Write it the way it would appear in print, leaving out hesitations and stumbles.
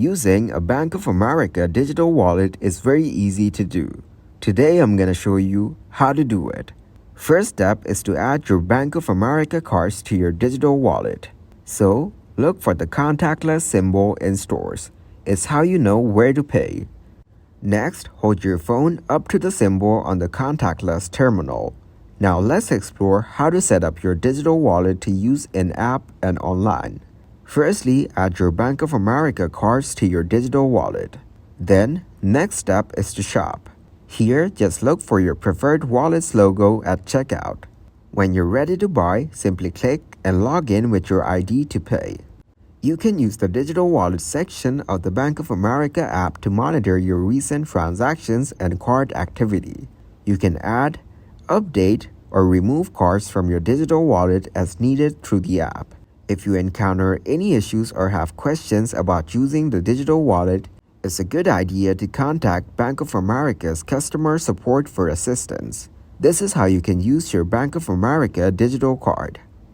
Using a Bank of America digital wallet is very easy to do. Today I'm going to show you how to do it. First step is to add your Bank of America cards to your digital wallet. So, look for the contactless symbol in stores. It's how you know where to pay. Next, hold your phone up to the symbol on the contactless terminal. Now let's explore how to set up your digital wallet to use in-app and online. Firstly, add your Bank of America cards to your digital wallet. Then, next step is to shop. Here, just look for your preferred wallet's logo at checkout. When you're ready to buy, simply click and log in with your ID to pay. You can use the digital wallet section of the Bank of America app to monitor your recent transactions and card activity. You can add, update, or remove cards from your digital wallet as needed through the app. If you encounter any issues or have questions about using the digital wallet, it's a good idea to contact Bank of America's customer support for assistance. This is how you can use your Bank of America digital card.